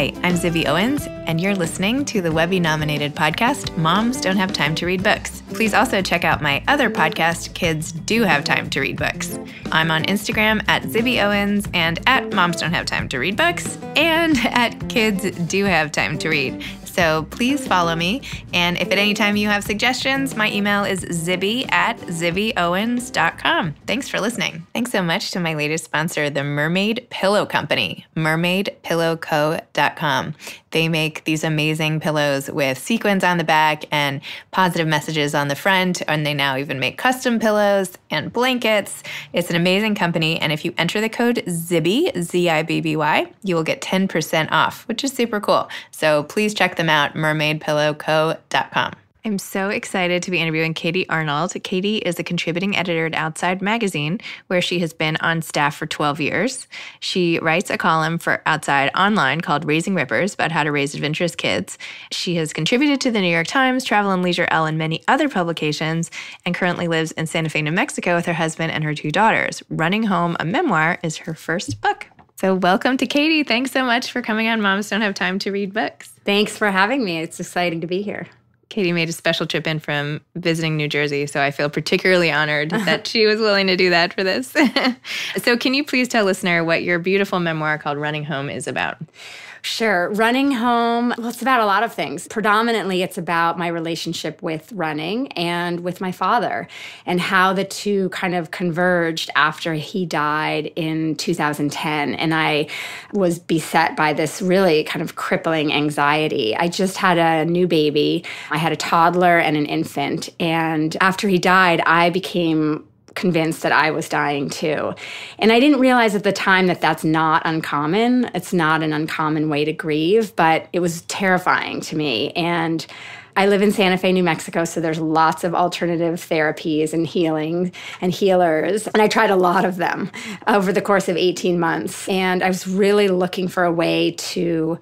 Hi, I'm Zibby Owens, and you're listening to the Webby-nominated podcast, Moms Don't Have Time to Read Books. Please also check out my other podcast, Kids Do Have Time to Read Books. I'm on Instagram at Zibby Owens and at Moms Don't Have Time to Read Books and at Kids Do Have Time to Read. So please follow me. And if at any time you have suggestions, my email is zibby@zibbyowens.com. Thanks for listening. Thanks so much to my latest sponsor, the Mermaid Pillow Company, mermaidpillowco.com. They make these amazing pillows with sequins on the back and positive messages on the front, and they now even make custom pillows and blankets. It's an amazing company, and if you enter the code ZIBBY, Z-I-B-B-Y, you will get 10% off, which is super cool. So please check them out, mermaidpillowco.com. I'm so excited to be interviewing Katie Arnold. Katie is a contributing editor at Outside Magazine, where she has been on staff for 12 years. She writes a column for Outside Online called Raising Rippers about how to raise adventurous kids. She has contributed to the New York Times, Travel and Leisure Elle, and many other publications, and currently lives in Santa Fe, New Mexico with her husband and her 2 daughters. Running Home, a Memoir, is her first book. So welcome to Katie. Thanks so much for coming on Moms Don't Have Time to Read Books. Thanks for having me. It's exciting to be here. Katie made a special trip in from visiting New Jersey, so I feel particularly honored that she was willing to do that for this. So can you please tell listener what your beautiful memoir called Running Home is about? Sure. Running Home, well, it's about a lot of things. Predominantly, it's about my relationship with running and with my father and how the two kind of converged after he died in 2010. And I was beset by this really kind of crippling anxiety. I just had a new baby. I had a toddler and an infant. And after he died, I became convinced that I was dying too. And I didn't realize at the time that that's not uncommon. It's not an uncommon way to grieve, but it was terrifying to me. And I live in Santa Fe, New Mexico, so there's lots of alternative therapies and healing and healers. And I tried a lot of them over the course of 18 months. And I was really looking for a way to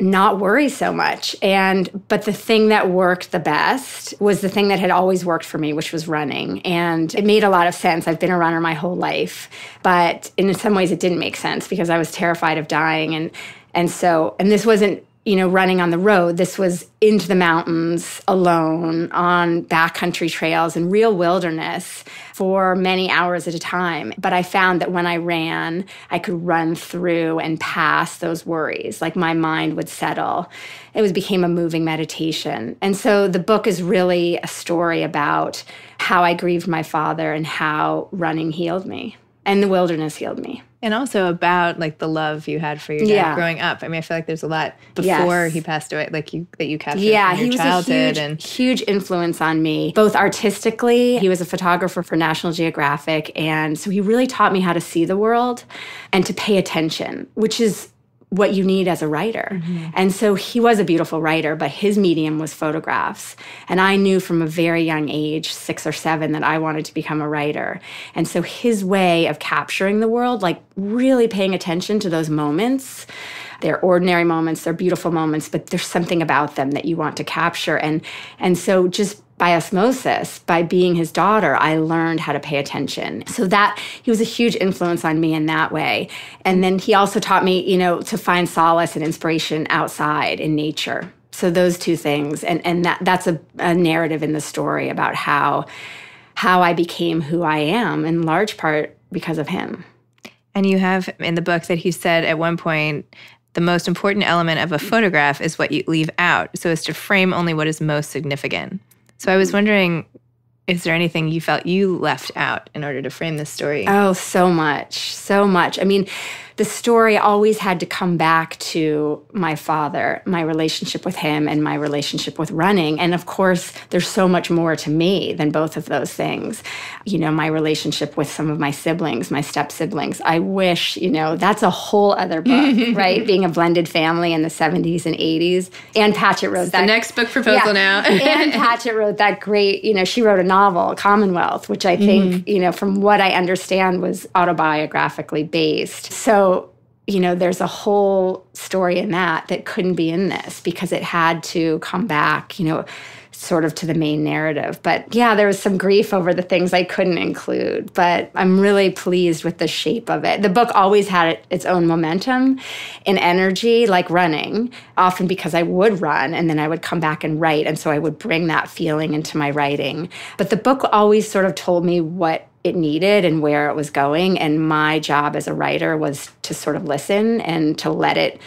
not worry so much. But the thing that worked the best was the thing that had always worked for me, which was running. And it made a lot of sense. I've been a runner my whole life, but in some ways it didn't make sense because I was terrified of dying. And this wasn't, running on the road. This was into the mountains alone on backcountry trails and real wilderness for many hours at a time. But I found that when I ran, I could run through and pass those worries. Like my mind would settle. It became a moving meditation. And so the book is really a story about how I grieved my father and how running healed me and the wilderness healed me. And also about the love you had for your dad growing up. I mean, I feel like there's a lot before he passed away, that you captured from your childhood. He was a huge influence on me, both artistically. He was a photographer for National Geographic. And so he really taught me how to see the world and to pay attention, which is what you need as a writer. Mm-hmm. And so he was a beautiful writer, but his medium was photographs. And I knew from a very young age, 6 or 7, that I wanted to become a writer. And so his way of capturing the world, really paying attention to those moments, they're ordinary moments, they're beautiful moments, but there's something about them that you want to capture. And so just by osmosis, by being his daughter, I learned how to pay attention. So that he was a huge influence on me in that way. And then he also taught me, to find solace and inspiration outside in nature. So those two things, and that's a narrative in the story about how I became who I am, in large part because of him. And you have in the book that he said at one point, the most important element of a photograph is what you leave out, so as to frame only what is most significant. So I was wondering, is there anything you felt you left out in order to frame this story? Oh, so much, so much. I mean, the story always had to come back to my father, my relationship with him, and my relationship with running. And of course, there's so much more to me than both of those things. My relationship with some of my siblings, my step-siblings. I wish, that's a whole other book, right? Being a blended family in the 70s and 80s. Ann Patchett wrote that. The next book proposal now. Ann Patchett wrote that great, she wrote a novel, Commonwealth, which I think, from what I understand was autobiographically based. So, there's a whole story in that couldn't be in this because it had to come back, sort of to the main narrative. But yeah, there was some grief over the things I couldn't include, but I'm really pleased with the shape of it. The book always had its own momentum and energy, like running, often because I would run and then I would come back and write. And so I would bring that feeling into my writing. But the book always sort of told me what it needed and where it was going. And my job as a writer was to sort of listen and to let it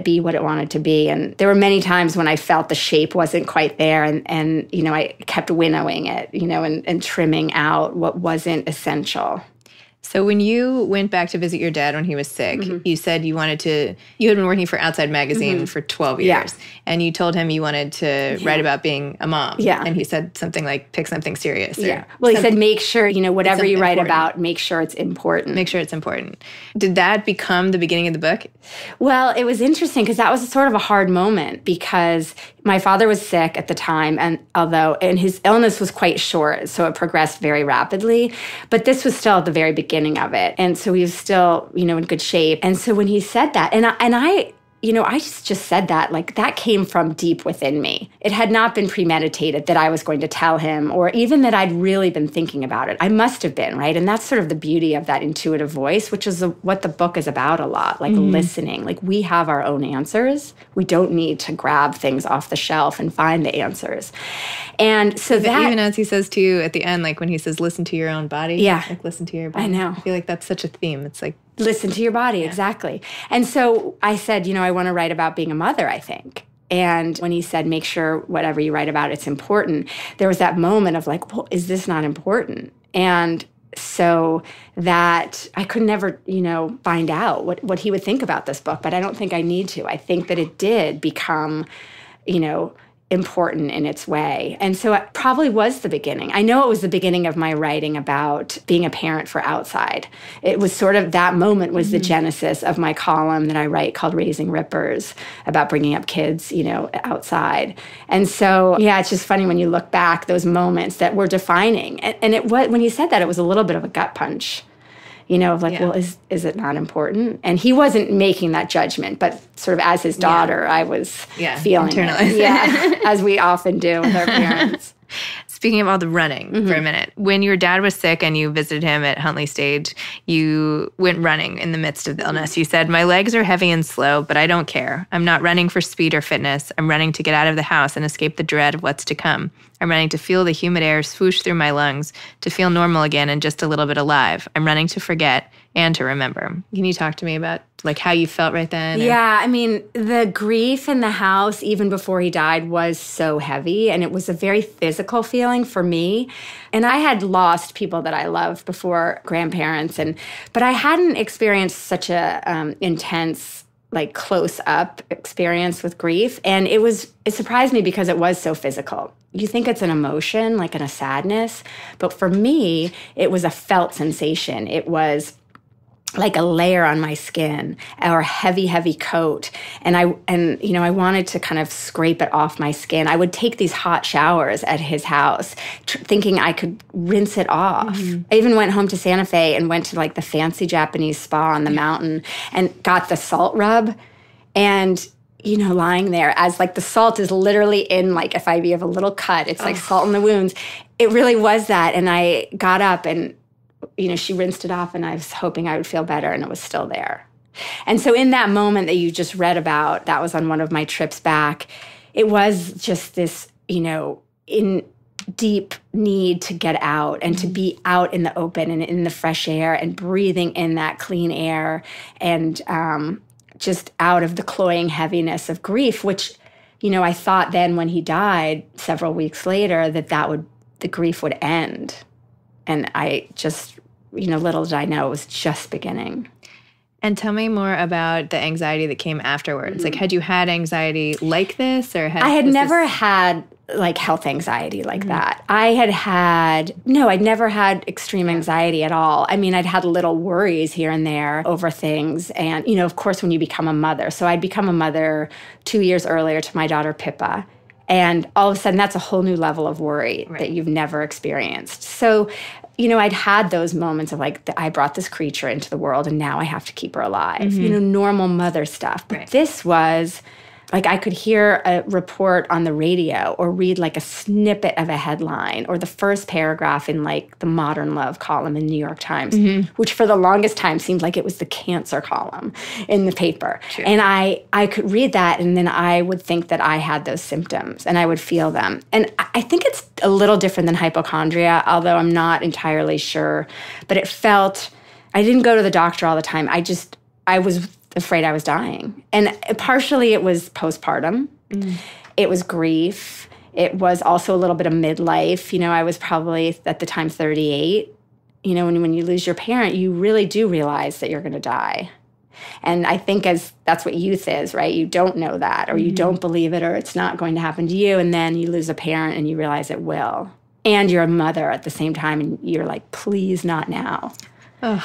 be what it wanted to be. And there were many times when I felt the shape wasn't quite there. And I kept winnowing it, and trimming out what wasn't essential. So when you went back to visit your dad when he was sick, you said you had been working for Outside Magazine for 12 years. And you told him you wanted to write about being a mom. Yeah. And he said something like, pick something serious. Well, he said, make sure, whatever you write about, make sure it's important. Make sure it's important. Did that become the beginning of the book? Well, it was interesting because that was sort of a hard moment because my father was sick at the time, and his illness was quite short, so it progressed very rapidly. But this was still at the very beginning of it. And so he was still, in good shape. And so when he said that, and I just said that, like, that came from deep within me. It had not been premeditated that I was going to tell him, or even that I'd really been thinking about it. I must have been, right? And that's sort of the beauty of that intuitive voice, which is what the book is about a lot, like listening. Like, we have our own answers. We don't need to grab things off the shelf and find the answers. And so that... Even as he says to you at the end, like when he says, listen to your own body. Yeah. Like, listen to your body. I know. I feel like that's such a theme. It's like... Listen to your body, exactly. And so I said, I want to write about being a mother, I think. And when he said, make sure whatever you write about, it's important, there was that moment of like, well, is this not important? And so that I could never, find out what he would think about this book, but I don't think I need to. I think that it did become, important in its way. And so it probably was the beginning. I know it was the beginning of my writing about being a parent for Outside. It was sort of that moment was the genesis of my column that I write called Raising Rippers, about bringing up kids, outside. And so, yeah, it's just funny when you look back, those moments that were defining. And when he said that, it was a little bit of a gut punch. Well, is it not important? And he wasn't making that judgment, but sort of as his daughter, I was feeling it. Yeah, as we often do with our parents. Speaking of all the running for a minute, when your dad was sick and you visited him at Huntley Stage, you went running in the midst of the illness. You said, my legs are heavy and slow, but I don't care. I'm not running for speed or fitness. I'm running to get out of the house and escape the dread of what's to come. I'm running to feel the humid air swoosh through my lungs, to feel normal again and just a little bit alive. I'm running to forget and to remember. Can you talk to me about like how you felt right then? Yeah, I mean, the grief in the house, even before he died, was so heavy, and it was a very physical feeling for me. And I had lost people that I loved before, grandparents, but I hadn't experienced such a intense, like close-up experience with grief. And it surprised me because it was so physical. You think it's an emotion, like in a sadness, but for me, it was a felt sensation. It was like a layer on my skin or a heavy, heavy coat. And I wanted to kind of scrape it off my skin. I would take these hot showers at his house, thinking I could rinse it off. I even went home to Santa Fe and went to like the fancy Japanese spa on the mountain and got the salt rub. And lying there as like the salt is literally in, like if you have a little cut, it's like salt in the wounds. It really was that. And I got up and, she rinsed it off and I was hoping I would feel better, and it was still there. And so in that moment that you just read about, that was on one of my trips back, it was just this, in deep need to get out and to be out in the open and in the fresh air and breathing in that clean air and, just out of the cloying heaviness of grief, which, I thought then when he died several weeks later the grief would end. And I just, little did I know, it was just beginning. And tell me more about the anxiety that came afterwards. Like, had you had anxiety like this, or I had never had like health anxiety like that. I'd never had extreme anxiety at all. I mean, I'd had little worries here and there over things. And, of course, when you become a mother. So I'd become a mother 2 years earlier to my daughter, Pippa. And all of a sudden, that's a whole new level of worry that you've never experienced. So, I'd had those moments of like, I brought this creature into the world and now I have to keep her alive. Normal mother stuff. But this was Like I could hear a report on the radio or read like a snippet of a headline or the first paragraph in like the Modern Love column in New York Times, which for the longest time seemed like it was the cancer column in the paper. True. And I could read that and then I would think that I had those symptoms and I would feel them. And I think it's a little different than hypochondria, although I'm not entirely sure. But it felt, I didn't go to the doctor all the time. I was afraid I was dying. And partially it was postpartum. It was grief. It was also a little bit of midlife. You know, I was probably at the time 38. You know, when you lose your parent, you really do realize that you're going to die. And I think that's what youth is, right? You don't know that, or you don't believe it, or it's not going to happen to you. And then you lose a parent and you realize it will. And you're a mother at the same time. And you're like, please, not now.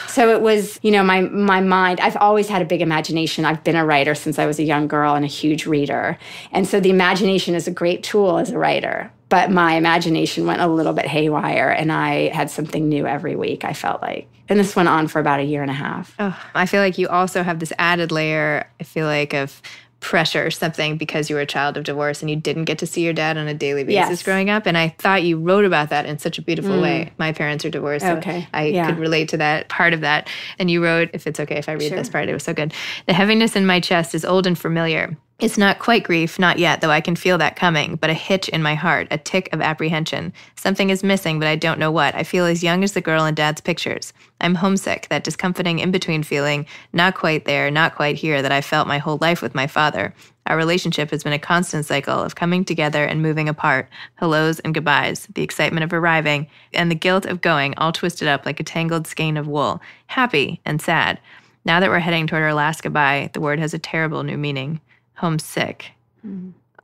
So it was, you know, my mind, I've always had a big imagination. I've been a writer since I was a young girl and a huge reader. And so the imagination is a great tool as a writer. But my imagination went a little bit haywire and I had something new every week, I felt like. And this went on for about a year and a half. I feel like you also have this added layer, I feel like, of pressure or something because you were a child of divorce and you didn't get to see your dad on a daily basis growing up. And I thought you wrote about that in such a beautiful way. My parents are divorced, so I could relate to that part of that. And you wrote, if it's okay if I read this part, it was so good. The heaviness in my chest is old and familiar. It's not quite grief, not yet, though I can feel that coming, but a hitch in my heart, a tick of apprehension. Something is missing, but I don't know what. I feel as young as the girl in Dad's pictures. I'm homesick, that discomforting in-between feeling, not quite there, not quite here, that I felt my whole life with my father. Our relationship has been a constant cycle of coming together and moving apart, hellos and goodbyes, the excitement of arriving, and the guilt of going, all twisted up like a tangled skein of wool, happy and sad. Now that we're heading toward our last goodbye, the word has a terrible new meaning. Homesick.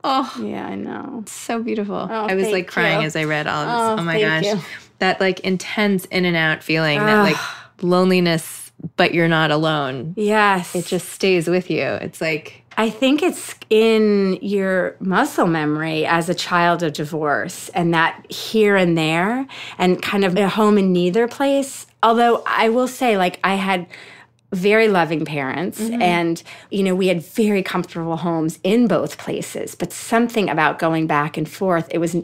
Oh, yeah, I know. It's so beautiful. Oh, I was like crying as I read all of this. Oh my gosh. You. That like intense in and out feeling, that like loneliness, but you're not alone. Yes. It just stays with you. It's like, I think it's in your muscle memory as a child of divorce and that here and there and kind of a home in neither place. Although I will say, like, I had very loving parents and, you know, we had very comfortable homes in both places, but something about going back and forth, it was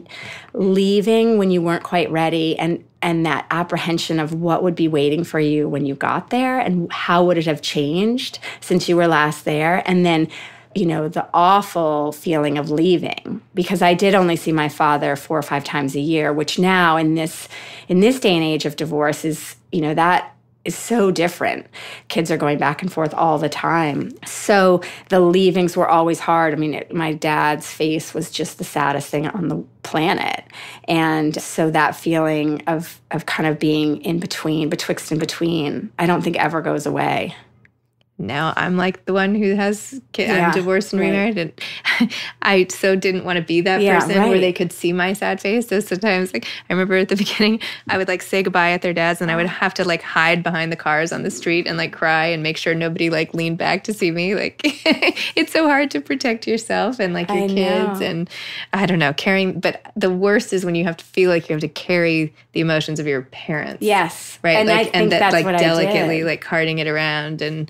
leaving when you weren't quite ready and that apprehension of what would be waiting for you when you got there and how would it have changed since you were last there. And then, you know, the awful feeling of leaving, because I did only see my father 4 or 5 times a year, which now in this day and age of divorce is, you know, that is so different. Kids are going back and forth all the time. So the leavings were always hard. I mean, my dad's face was just the saddest thing on the planet. And so that feeling of kind of being in between, betwixt and between, I don't think ever goes away. Now I'm like the one who has kids. I'm divorced and remarried, and I so didn't want to be that person where they could see my sad face. So sometimes, like, I remember at the beginning, I would like say goodbye at their dad's, and I would have to like hide behind the cars on the street and like cry and make sure nobody like leaned back to see me. Like, it's so hard to protect yourself and like your kids, and I don't know, carrying. But the worst is when you have to feel like you have to carry the emotions of your parents. Yes, right. And like, I think that's like what delicately I did. like carting it around and.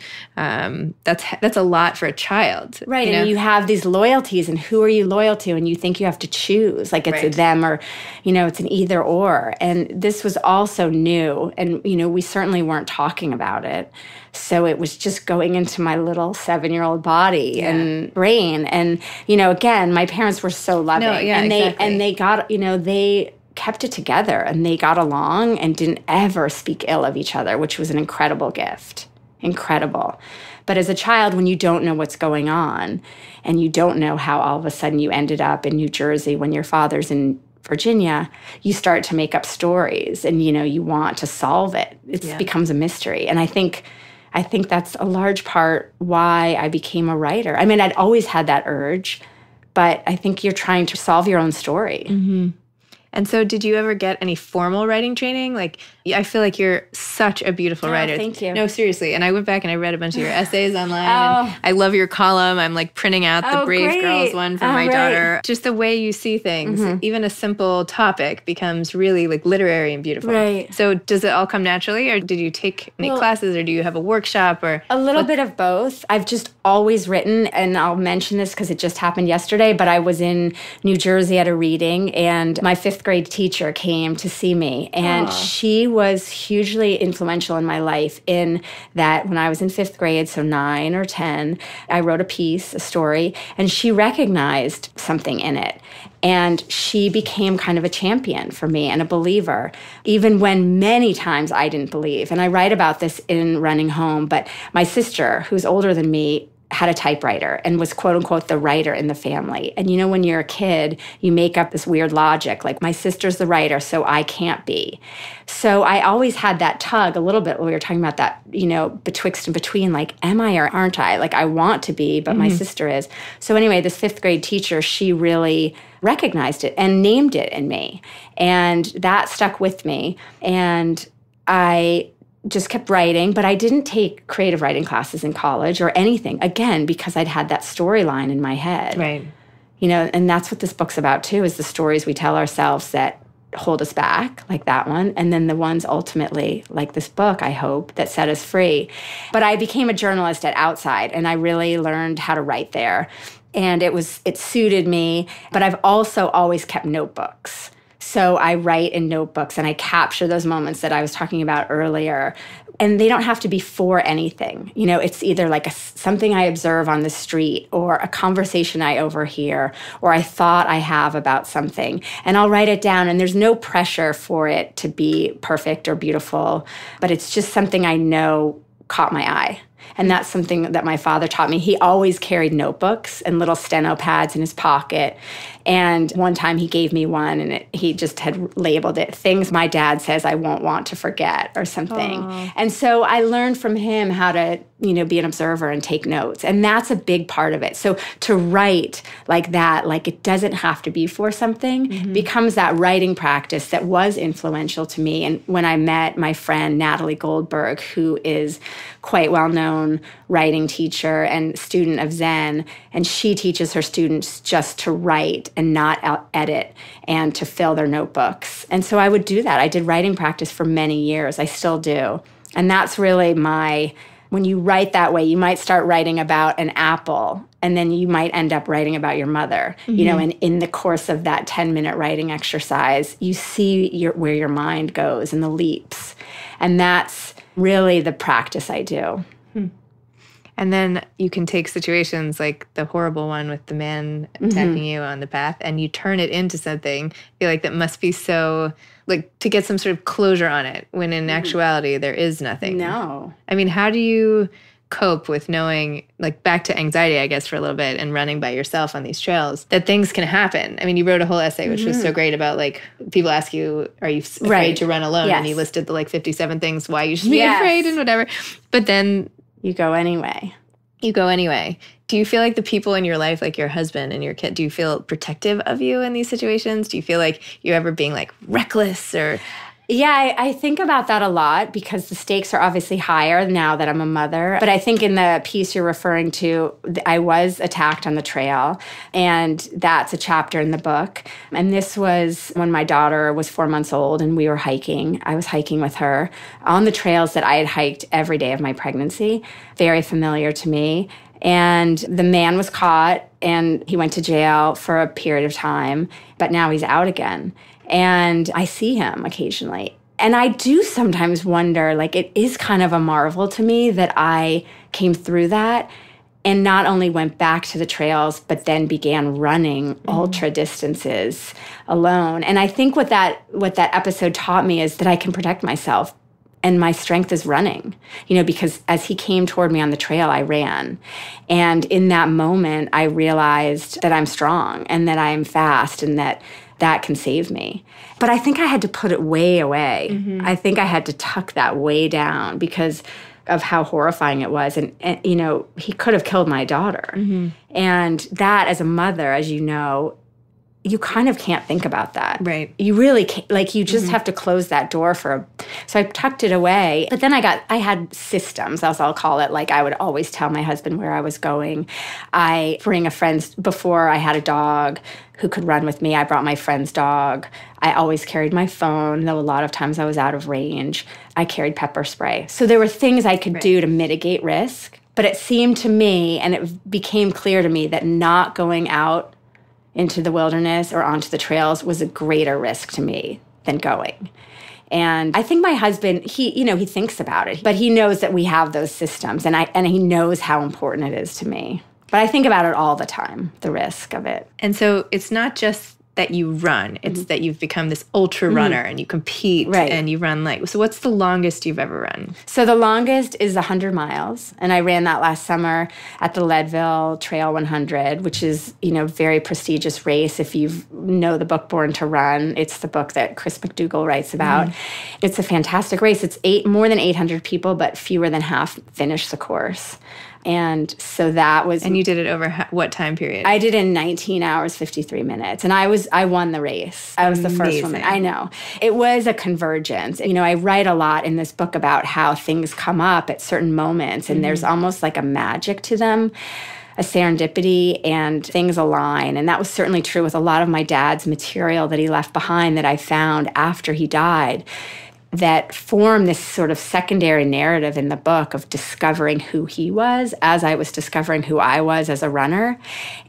That's a lot for a child. Right, you know? and you have these loyalties, and who are you loyal to? And you think you have to choose, like it's a them or, you know, it's an either or. And this was also new, and, you know, we certainly weren't talking about it. So it was just going into my little 7-year-old body and brain. And, you know, again, my parents were so loving. And they got, you know, they kept it together, and they got along and didn't ever speak ill of each other, which was an incredible gift. Incredible. But as a child, when you don't know what's going on and you don't know how all of a sudden you ended up in New Jersey when your father's in Virginia, you start to make up stories and, you know, you want to solve it. It becomes a mystery. And I think that's a large part why I became a writer. I mean, I'd always had that urge, but I think you're trying to solve your own story. Mm-hmm. And so did you ever get any formal writing training? Like, I feel like you're such a beautiful writer. Thank you. No, seriously. And I went back and I read a bunch of your essays online. And I love your column. I'm like printing out the Brave Girls one for my daughter. Just the way you see things, even a simple topic becomes really like literary and beautiful. Right. So does it all come naturally, or did you take any classes, or do you have a workshop, or a little bit of both? I've just always written, and I'll mention this because it just happened yesterday, but I was in New Jersey at a reading, and my 5th grade teacher came to see me, and she was hugely influential in my life in that when I was in 5th grade, so 9 or 10, I wrote a piece, a story, and she recognized something in it. And she became kind of a champion for me and a believer, even when many times I didn't believe. And I write about this in Running Home, but my sister, who's older than me, had a typewriter and was quote unquote the writer in the family. And you know, when you're a kid, you make up this weird logic, like my sister's the writer, so I can't be. So I always had that tug a little bit when we were talking about that, you know, betwixt and between, like, am I or aren't I? Like, I want to be, but my sister is. So anyway, this 5th grade teacher, she really recognized it and named it in me. And that stuck with me. And I just kept writing, but I didn't take creative writing classes in college or anything, again, because I'd had that storyline in my head. Right. You know, and that's what this book's about too, is the stories we tell ourselves that hold us back, like that one, and then the ones ultimately, like this book, I hope, that set us free. But I became a journalist at Outside, and I really learned how to write there. And it suited me, but I've also always kept notebooks. So I write in notebooks and I capture those moments that I was talking about earlier. And they don't have to be for anything. You know, it's either like something I observe on the street, or a conversation I overhear, or I thought I have about something. And I'll write it down, and there's no pressure for it to be perfect or beautiful, but it's just something I know caught my eye. And that's something that my father taught me. He always carried notebooks and little steno pads in his pocket. And one time he gave me one, and he just had labeled it, things my dad says I won't want to forget, or something. Aww. And so I learned from him how to, you know, be an observer and take notes. And that's a big part of it. So to write like that, like it doesn't have to be for something, becomes that writing practice that was influential to me. And when I met my friend Natalie Goldberg, who is quite well-known writing teacher and student of Zen, and she teaches her students just to write and not edit, and to fill their notebooks. And so I would do that. I did writing practice for many years. I still do. And that's really when you write that way, you might start writing about an apple, and then you might end up writing about your mother, you know, and in the course of that 10-minute writing exercise, you see where your mind goes and the leaps. And that's really the practice I do. And then you can take situations like the horrible one with the man attacking you on the path, and you turn it into something. I feel like that must be so, like, to get some sort of closure on it, when in actuality there is nothing. No. I mean, how do you cope with knowing, like, back to anxiety, I guess, for a little bit, and running by yourself on these trails, that things can happen? I mean, you wrote a whole essay, which was so great, about, like, people ask you, are you afraid to run alone? Yes. And you listed the, like, 57 things why you should be afraid and whatever. But then you go anyway. Do you feel like the people in your life, like your husband and your kid, do you feel protective of you in these situations? Do you feel like you're ever being, like, reckless or... Yeah, I think about that a lot, because the stakes are obviously higher now that I'm a mother. But I think in the piece you're referring to, I was attacked on the trail, and that's a chapter in the book. And this was when my daughter was 4 months old, and we were hiking. I was hiking with her on the trails that I had hiked every day of my pregnancy, very familiar to me. And the man was caught, and he went to jail for a period of time, but now he's out again. And I see him occasionally. And I do sometimes wonder, like, it is kind of a marvel to me that I came through that and not only went back to the trails, but then began running ultra distances alone. And I think what that episode taught me is that I can protect myself. And my strength is running, you know, because as he came toward me on the trail, I ran. And in that moment, I realized that I'm strong and that I'm fast, and that can save me. But I think I had to put it way away. I think I had to tuck that way down because of how horrifying it was. And you know, he could have killed my daughter. And that, as a mother, as you know, you kind of can't think about that. Right. You really can't, like, you just have to close that door so I tucked it away. But then I had systems, as I'll call it. Like, I would always tell my husband where I was going. I bring a friend's, before I had a dog who could run with me, I brought my friend's dog. I always carried my phone, though a lot of times I was out of range. I carried pepper spray. So there were things I could do to mitigate risk. But it seemed to me, and it became clear to me, that not going out into the wilderness or onto the trails was a greater risk to me than going. And I think my husband, he thinks about it, but he knows that we have those systems, and he knows how important it is to me. But I think about it all the time, the risk of it. And so it's not just that you run, it's that you've become this ultra runner and you compete and you run so what's the longest you've ever run? So the longest is 100 miles. And I ran that last summer at the Leadville Trail 100, which is, very prestigious race. If you know the book Born to Run, it's the book that Chris McDougall writes about. It's a fantastic race. It's more than 800 people, but fewer than half finish the course. And so that was... And you did it over what time period? I did it in 19 hours, 53 minutes. And I won the race. I was the first woman. I know. It was a convergence. I write a lot in this book about how things come up at certain moments, and there's almost like a magic to them, a serendipity, and things align. And that was certainly true with a lot of my dad's material that he left behind that I found after he died, that form this sort of secondary narrative in the book of discovering who he was as I was discovering who I was as a runner.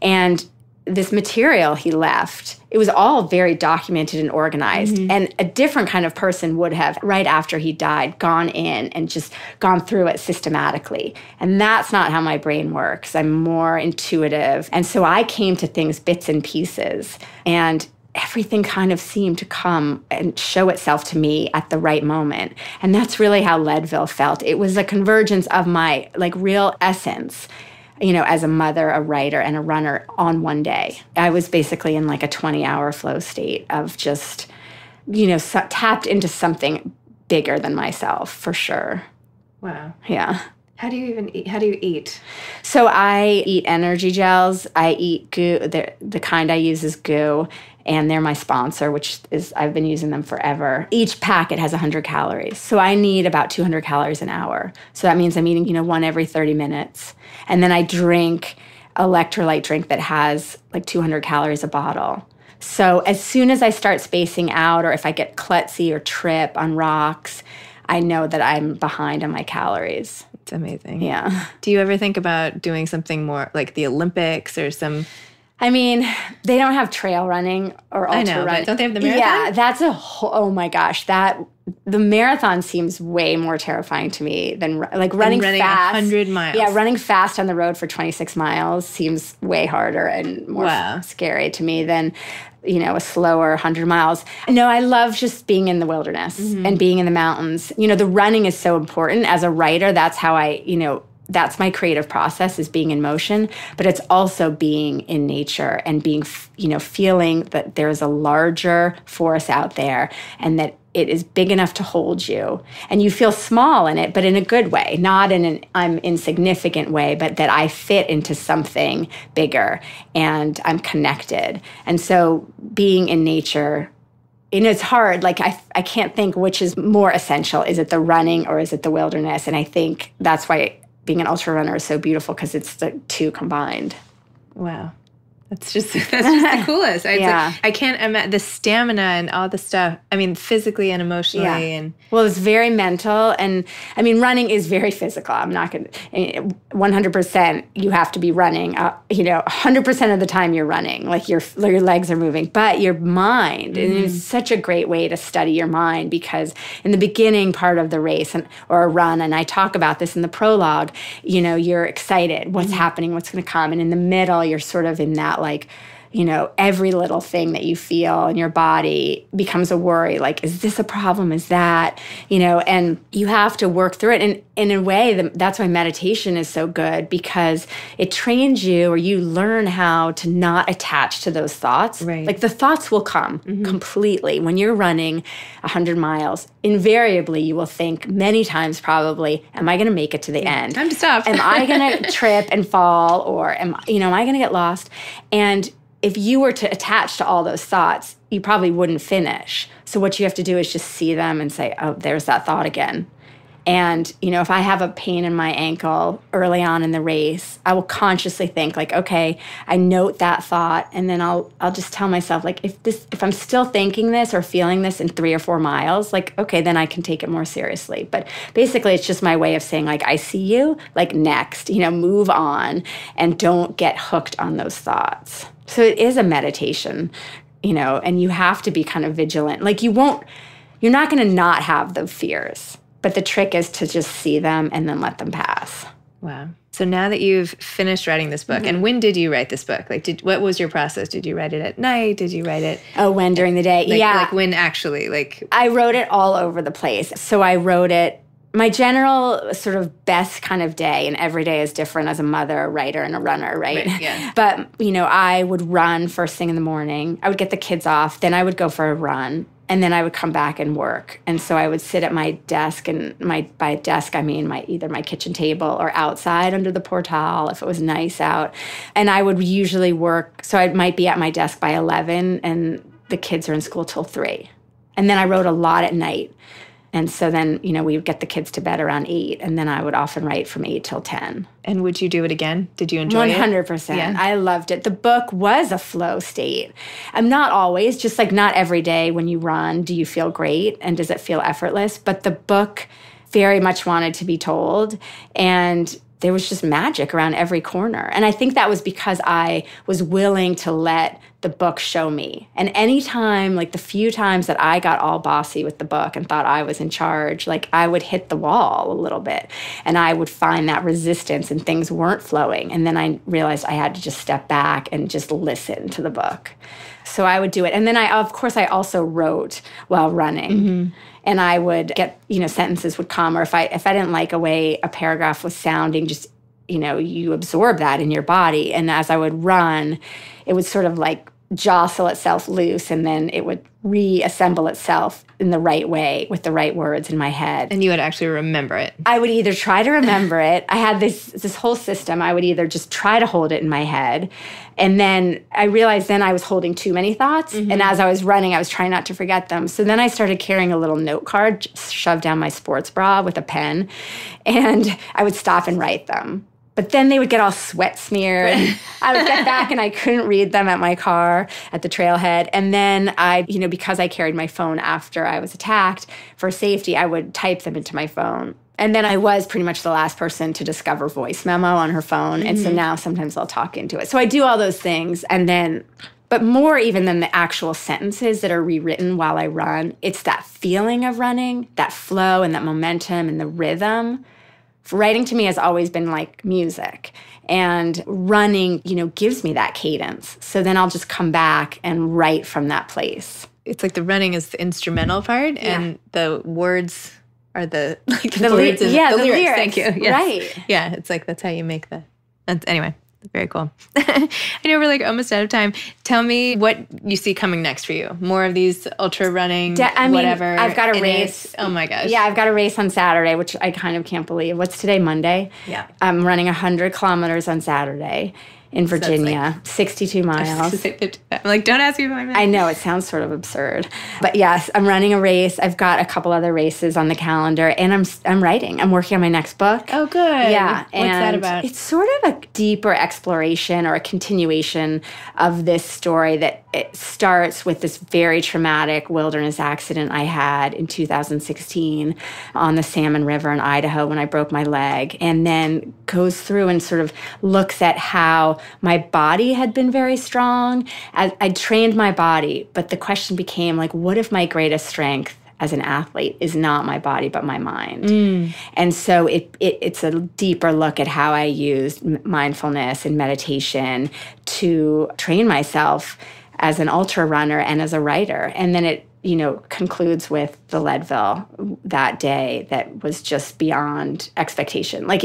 And this material he left, it was all very documented and organized. And a different kind of person would have, right after he died, gone in and just gone through it systematically. And that's not how my brain works. I'm more intuitive. And so I came to things bits and pieces. And everything kind of seemed to come and show itself to me at the right moment. And that's really how Leadville felt. It was a convergence of my real essence, as a mother, a writer, and a runner on one day. I was basically in a 20-hour flow state of just, tapped into something bigger than myself, for sure. Wow. Yeah. How do you even eat? How do you eat? So I eat energy gels. I eat goo. The kind I use is goo. And they're my sponsor, which is, I've been using them forever. Each packet has 100 calories. So I need about 200 calories an hour. So that means I'm eating, one every 30 minutes. And then I drink electrolyte drink that has 200 calories a bottle. So as soon as I start spacing out, or if I get klutzy or trip on rocks, I know that I'm behind on my calories. It's amazing. Yeah. Do you ever think about doing something more like the Olympics or some... I mean, they don't have trail running or ultra running. But don't they have the marathon? Yeah, that's oh my gosh, the marathon seems way more terrifying to me than running fast. 100 miles. Yeah, running fast on the road for 26 miles seems way harder and more scary to me than, a slower 100 miles. No, I love just being in the wilderness and being in the mountains. The running is so important. As a writer, that's how that's my creative process, is being in motion, but it's also being in nature and being, feeling that there's a larger force out there and that it is big enough to hold you. And you feel small in it, but in a good way, not in an I'm insignificant way, but that I fit into something bigger and I'm connected. And so being in nature, it's hard. I can't think which is more essential. Is it the running or is it the wilderness? And I think that's why being an ultra runner is so beautiful, because it's the two combined. Wow. That's just the coolest. I can't imagine the stamina and all the stuff. I mean, physically and emotionally. Yeah. Well, it's very mental. And I mean, running is very physical. I'm not going to, 100% you have to be running. 100% of the time you're running, your legs are moving. But your mind, and it's such a great way to study your mind, because in the beginning part of the race or a run, and I talk about this in the prologue, you're excited. What's happening? What's going to come? And in the middle, you're sort of in that every little thing that you feel in your body becomes a worry. Is this a problem? Is that, and you have to work through it. And in a way, that's why meditation is so good, because it trains you, or you learn how to not attach to those thoughts. Right. The thoughts will come completely. When you're running 100 miles, invariably you will think many times probably, am I going to make it to the end? Time to stop. Am I going to trip and fall? Or am I going to get lost? And if you were to attach to all those thoughts, you probably wouldn't finish. So what you have to do is just see them and say, oh, there's that thought again. And, if I have a pain in my ankle early on in the race, I will consciously think like, okay, I note that thought. And then I'll just tell myself like, if I'm still thinking this or feeling this in 3 or 4 miles, like, okay, then I can take it more seriously. But basically it's just my way of saying like, I see you, like next, move on and don't get hooked on those thoughts. So it is a meditation, and you have to be kind of vigilant. Like you're not going to not have the fears. But the trick is to just see them and then let them pass. Wow. So now that you've finished writing this book, and when did you write this book? Like, what was your process? Did you write it at night? Did you write it? Oh, when during the day? Yeah. Like when actually, like. I wrote it all over the place. So I wrote it, my general sort of best kind of day, and every day is different as a mother, a writer, and a runner, right? Yeah. But, I would run first thing in the morning. I would get the kids off. Then I would go for a run. And then I would come back and work. And so I would sit at my desk, and by desk I mean either my kitchen table or outside under the portal if it was nice out. And I would usually work, so I might be at my desk by 11 and the kids are in school till 3. And then I wrote a lot at night. And so then, we would get the kids to bed around 8, and then I would often write from 8 till 10. And would you do it again? Did you enjoy 100%. it? 100%. I loved it. The book was a flow state. I'm not always, just like not every day when you run do you feel great and does it feel effortless. But the book very much wanted to be told, and there was just magic around every corner. And I think that was because I was willing to let the book show me. And anytime, like the few times that I got all bossy with the book and thought I was in charge, like I would hit the wall a little bit and I would find that resistance and things weren't flowing. And then I realized I had to just step back and just listen to the book. So I would do it. And then I also wrote while running. Mm-hmm. And I would get, sentences would come, or if I didn't like a way a paragraph was sounding, just, you absorb that in your body. And as I would run, it would sort of like jostle itself loose, and then it would reassemble itself in the right way with the right words in my head. And you would actually remember it. I would either try to remember it. I had this whole system. I would either just try to hold it in my head. And then I realized then I was holding too many thoughts. Mm-hmm. And as I was running, I was trying not to forget them. So then I started carrying a little note card shoved down my sports bra with a pen. And I would stop and write them. But then they would get all sweat smeared. I would get back and I couldn't read them at my car at the trailhead. And then because I carried my phone after I was attacked for safety, I would type them into my phone. And then I was pretty much the last person to discover voice memo on her phone. Mm-hmm. And so now sometimes I'll talk into it. So I do all those things. And then, but more even than the actual sentences that are rewritten while I run, it's that feeling of running, that flow and that momentum and the rhythm. Writing to me has always been like music, and running, gives me that cadence. So then I'll just come back and write from that place. It's like the running is the instrumental part, and the words are the words and the lyrics. Lyrics. Thank you. Yes. Right. Yeah, it's like that's how you make anyway. Very cool. I know we're like almost out of time. Tell me what you see coming next for you. More of these ultra running, whatever. I've got a race. Oh my gosh. Yeah, I've got a race on Saturday, which I kind of can't believe. What's today, Monday? Yeah. I'm running 100 kilometers on Saturday in Virginia, 62 miles. I'm like, don't ask me about my I know, it sounds sort of absurd. But yes, I'm running a race. I've got a couple other races on the calendar, and I'm writing. I'm working on my next book. Oh, good. Yeah. What's that about? It's sort of a deeper exploration or a continuation of this story that it starts with this very traumatic wilderness accident I had in 2016 on the Salmon River in Idaho when I broke my leg, and then goes through and sort of looks at how my body had been very strong. I trained my body, but the question became like, what if my greatest strength as an athlete is not my body, but my mind? Mm. And so it's a deeper look at how I used mindfulness and meditation to train myself as an ultra runner and as a writer. And then it concludes with the Leadville that day that was just beyond expectation. Like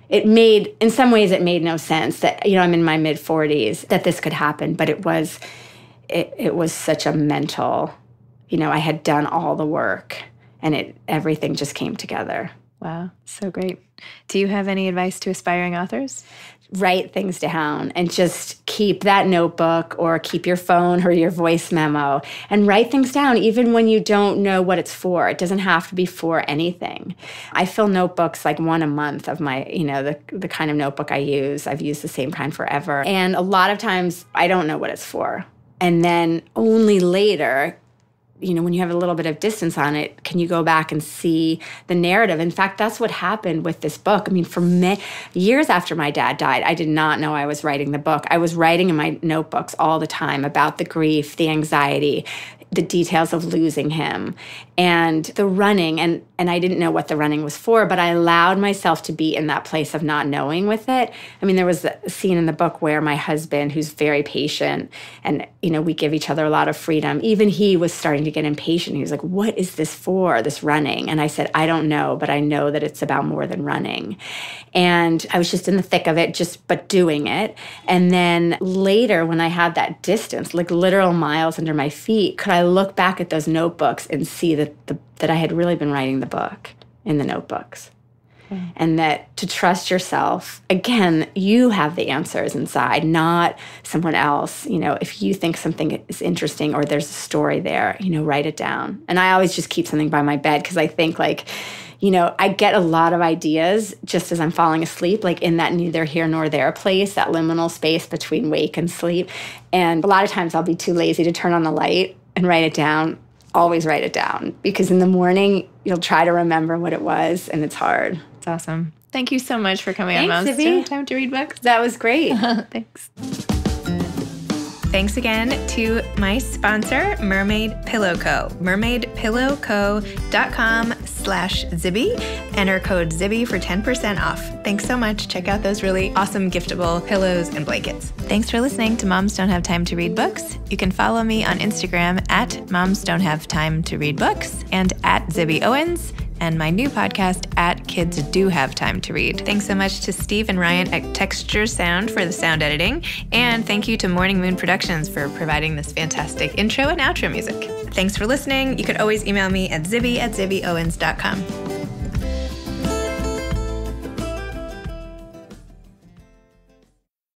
it made, in some ways, it made no sense that, I'm in my mid-40s, that this could happen. But it was such a mental, I had done all the work, and everything just came together. Wow, so great. Do you have any advice to aspiring authors? Write things down and just keep that notebook or keep your phone or your voice memo and write things down even when you don't know what it's for. It doesn't have to be for anything. I fill notebooks like one a month of my, the kind of notebook I use. I've used the same kind forever. And a lot of times I don't know what it's for. And then only later, when you have a little bit of distance on it, can you go back and see the narrative? In fact, that's what happened with this book. I mean, for years after my dad died, I did not know I was writing the book. I was writing in my notebooks all the time about the grief, the anxiety, the details of losing him, and the running. And I didn't know what the running was for, but I allowed myself to be in that place of not knowing with it. I mean, there was a scene in the book where my husband, who's very patient, and, we give each other a lot of freedom. Even he was starting to get impatient. He was like, what is this for, this running? And I said, I don't know, but I know that it's about more than running. And I was just in the thick of it, but doing it. And then later, when I had that distance, like literal miles under my feet, could I look back at those notebooks and see that I had really been writing the book in the notebooks. And that to trust yourself, again, you have the answers inside, not someone else. If you think something is interesting or there's a story there, write it down. And I always just keep something by my bed because I think I get a lot of ideas just as I'm falling asleep, like in that neither here nor there place, that liminal space between wake and sleep. And a lot of times I'll be too lazy to turn on the light and write it down. Always write it down because in the morning you'll try to remember what it was and it's hard. It's awesome. Thank you so much for coming on Thanks, Moms Don't Have Time to Read Books. That was great. Thanks. Thanks again to my sponsor, Mermaid Pillow Co. mermaidpillowco.com/Zibby. Enter code Zibby for 10% off. Thanks so much. Check out those really awesome giftable pillows and blankets. Thanks for listening to Moms Don't Have Time to Read Books. You can follow me on Instagram at Moms Don't Have Time to Read Books and at Zibby Owens, and my new podcast at Kids Do Have Time to Read. Thanks so much to Steve and Ryan at Texture Sound for the sound editing, and thank you to Morning Moon Productions for providing this fantastic intro and outro music. Thanks for listening. You could always email me at zibby@zibbyowens.com.